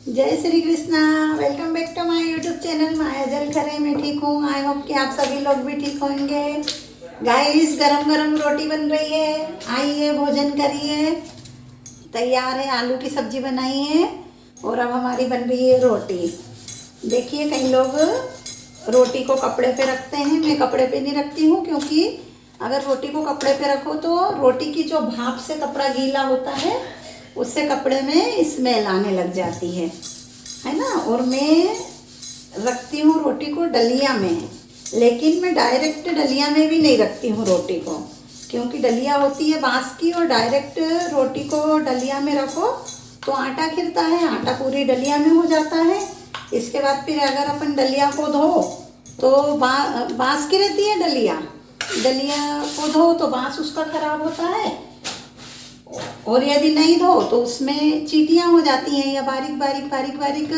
जय Shri Krishna. Welcome back to my YouTube channel Maya Jalkhare. मैं ठीक हूँ। आई होप कि आप सभी लोग भी ठीक होंगे। गाइस, गरम गरम रोटी बन रही है, आइए भोजन करिए। तैयार है, आलू की सब्जी बनाई है और अब हमारी बन रही है रोटी। देखिए, कई लोग रोटी को कपड़े पे रखते हैं, मैं कपड़े पे नहीं रखती हूँ, क्योंकि अगर रोटी को कपड़े पे रखो तो रोटी की जो भाप से कपड़ा गीला होता है उससे कपड़े में स्मेल आने लग जाती है ना। और मैं रखती हूँ रोटी को डलिया में, लेकिन मैं डायरेक्ट डलिया में भी नहीं रखती हूँ रोटी को, क्योंकि डलिया होती है बांस की और डायरेक्ट रोटी को डलिया में रखो तो आटा खिरता है, आटा पूरी डलिया में हो जाता है। इसके बाद फिर अगर अपन डलिया को धो तो बांस की रहती है डलिया को धो तो बांस उसका खराब होता है, और यदि नहीं धो तो उसमें चींटियाँ हो जाती हैं या बारीक बारीक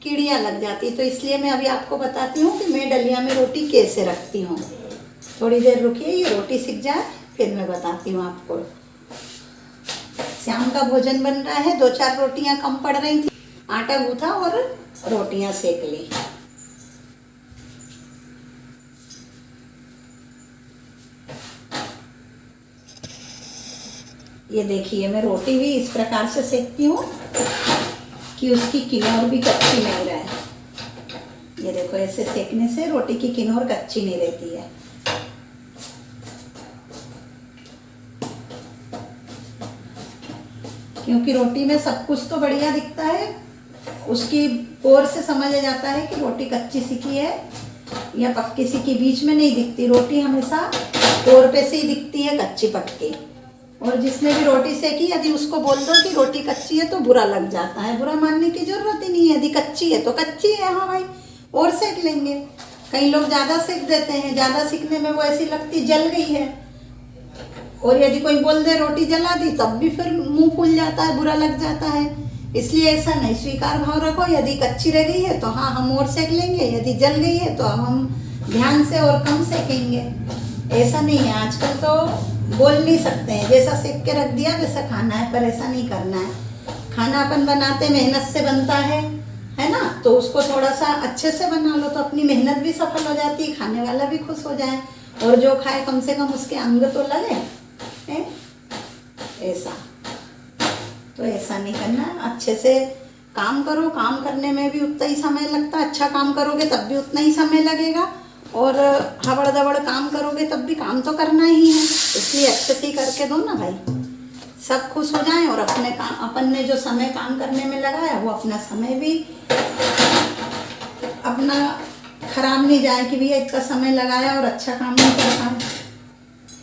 कीड़ियाँ लग जाती है। तो इसलिए मैं अभी आपको बताती हूँ कि मैं डलिया में रोटी कैसे रखती हूँ। थोड़ी देर रुकिए, ये रोटी सीख जाए फिर मैं बताती हूँ आपको। शाम का भोजन बन रहा है, 2-4 रोटियाँ कम पड़ रही थी, आटा गूथा और रोटियाँ सेक ली। ये देखिए, मैं रोटी भी इस प्रकार से सेकती हूँ कि उसकी किनार भी कच्ची नहीं रहे। ये देखो, ऐसे सेकने से रोटी की किनार कच्ची नहीं रहती है। क्योंकि रोटी में सब कुछ तो बढ़िया दिखता है, उसकी पोर से समझ आ जाता है कि रोटी कच्ची सिकी है या पक्की सिकी। बीच में नहीं दिखती रोटी, हमेशा पोर पे से ही दिखती है कच्ची पक्की। और जिसने भी रोटी सेकी, यदि उसको बोल दो कि रोटी कच्ची है तो बुरा लग जाता है। बुरा मानने की जरूरत ही नहीं है, यदि कच्ची है तो कच्ची है, हाँ भाई, और सेक लेंगे। कई लोग ज़्यादा सेक देते हैं, ज़्यादा सीखने में वो ऐसी लगती जल गई है, और यदि कोई बोल दे रोटी जला दी तब भी फिर मुंह फूल जाता है, बुरा लग जाता है। इसलिए ऐसा नहीं, स्वीकार भाव रखो। यदि कच्ची रह गई है तो हाँ हम और सेक लेंगे, यदि जल गई है तो अब हम ध्यान से और कम सेकेंगे। ऐसा नहीं है, आजकल तो बोल नहीं सकते हैं, जैसा सेक के रख दिया वैसा खाना है, पर ऐसा नहीं करना है। खाना अपन बनाते मेहनत से बनता है ना, तो उसको थोड़ा सा अच्छे से बना लो तो अपनी मेहनत भी सफल हो जाती है, खाने वाला भी खुश हो जाए, और जो खाए कम से कम उसके अंग तो लगे है। ऐसा तो ऐसा नहीं करना है, अच्छे से काम करो। काम करने में भी उतना ही समय लगता है, अच्छा काम करोगे तब भी उतना ही समय लगेगा, और हबड़ दबड़ काम करोगे तब भी काम तो करना ही है। इसलिए अच्छे से ही करके दो ना भाई, सब खुश हो जाएं, और अपने काम, अपन ने जो समय काम करने में लगाया वो अपना समय भी अपना खराब नहीं जाए कि भैया इतना समय लगाया और अच्छा काम नहीं कर पाए,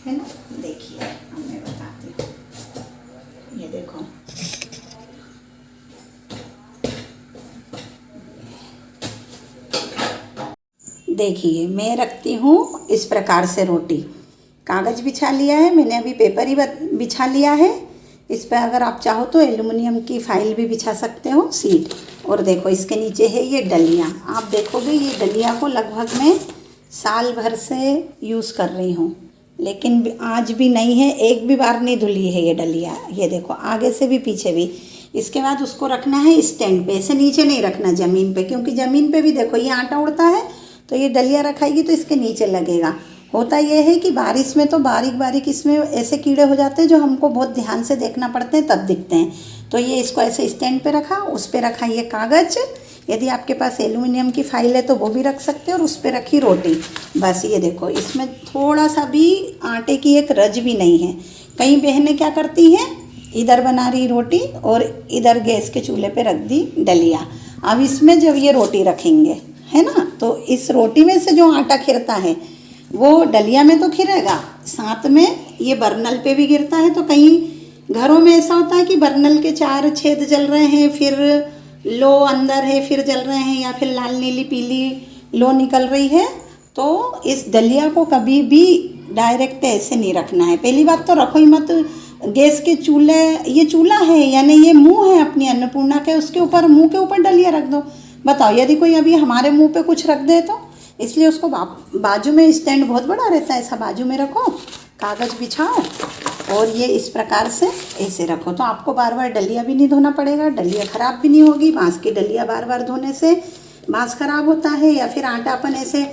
है ना। देखिए, अब मैं बताती हूँ। ये देखो, देखिए मैं रखती हूँ इस प्रकार से रोटी। कागज़ बिछा लिया है मैंने, अभी पेपर ही बिछा लिया है। इस पर अगर आप चाहो तो एल्युमिनियम की फाइल भी बिछा सकते हो, सीट। और देखो, इसके नीचे है ये डलिया। आप देखोगे ये डलिया को लगभग मैं साल भर से यूज़ कर रही हूँ, लेकिन आज भी नहीं है, एक भी बार नहीं धुली है ये डलिया। ये देखो, आगे से भी पीछे भी। इसके बाद उसको रखना है स्टैंड पे, ऐसे नीचे नहीं रखना ज़मीन पे, क्योंकि ज़मीन पे भी देखो ये आटा उड़ता है, तो ये डलिया रखाएगी तो इसके नीचे लगेगा। होता ये है कि बारिश में तो बारीक इसमें ऐसे कीड़े हो जाते हैं जो हमको बहुत ध्यान से देखना पड़ते हैं, तब दिखते हैं। तो ये इसको ऐसे स्टैंड पे रखा, उस पर रखा ये कागज़। यदि आपके पास एल्युमिनियम की फाइल है तो वो भी रख सकते हैं, और उस पर रखी रोटी। बस ये देखो, इसमें थोड़ा सा भी आटे की एक रज भी नहीं है। कई बहनें क्या करती हैं, इधर बना रही रोटी और इधर गैस के चूल्हे पे रख दी डलिया। अब इसमें जब ये रोटी रखेंगे, है ना, तो इस रोटी में से जो आटा खिरता है वो डलिया में तो खिरेगा, साथ में ये बर्नल पे भी गिरता है। तो कई घरों में ऐसा होता है कि बर्नल के 4 छेद जल रहे हैं, फिर लो अंदर है, फिर जल रहे हैं, या फिर लाल नीली पीली लो निकल रही है। तो इस डलिया को कभी भी डायरेक्ट ऐसे नहीं रखना है। पहली बात तो रखो ही मत गैस के चूल्हे, ये चूल्हा है यानी ये मुंह है अपनी अन्नपूर्णा के, उसके ऊपर, मुंह के ऊपर डलिया रख दो। बताओ, यदि कोई अभी हमारे मुंह पे कुछ रख दे तो, इसलिए उसको बाजू में, स्टैंड बहुत बड़ा रहता है, ऐसा बाजू में रखो, कागज़ बिछाओ और ये इस प्रकार से ऐसे रखो, तो आपको बार बार डलिया भी नहीं धोना पड़ेगा, डलिया ख़राब भी नहीं होगी। बांस की डलिया बार बार धोने से बांस ख़राब होता है, या फिर आटा अपन ऐसे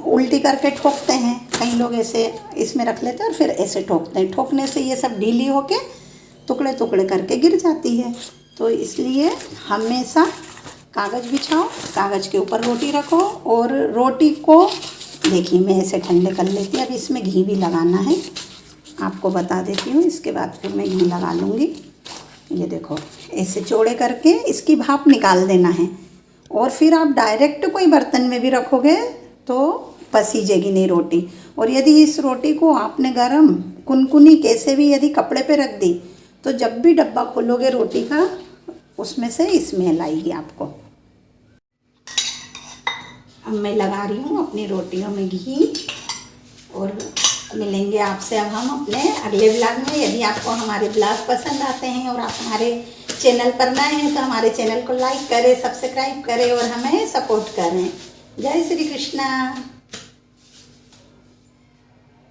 उल्टी करके ठोकते हैं, कई लोग ऐसे इसमें रख लेते हैं और फिर ऐसे ठोकते हैं, ठोकने से ये सब ढीली होके टुकड़े टुकड़े करके गिर जाती है। तो इसलिए हमेशा कागज़ बिछाओ, कागज़ के ऊपर रोटी रखो, और रोटी को देखिए मैं ऐसे ठंडे कर लेती हूँ। अब इसमें घी भी लगाना है, आपको बता देती हूँ, इसके बाद फिर मैं घी लगा लूँगी। ये देखो ऐसे चौड़े करके इसकी भाप निकाल देना है, और फिर आप डायरेक्ट कोई बर्तन में भी रखोगे तो पसीजेगी नहीं रोटी। और यदि इस रोटी को आपने गरम कुनकुनी कैसे भी यदि कपड़े पे रख दी, तो जब भी डब्बा खोलोगे रोटी का, उसमें से स्मेल आएगी आपको। अब मैं लगा रही हूँ अपनी रोटियों में घी, और मिलेंगे आपसे अब हम अपने अगले ब्लॉग में। यदि आपको हमारे ब्लॉग पसंद आते हैं और आप हमारे चैनल पर नए हैं, तो हमारे चैनल को लाइक करें, सब्सक्राइब करें और हमें सपोर्ट करें। जय श्री कृष्णा।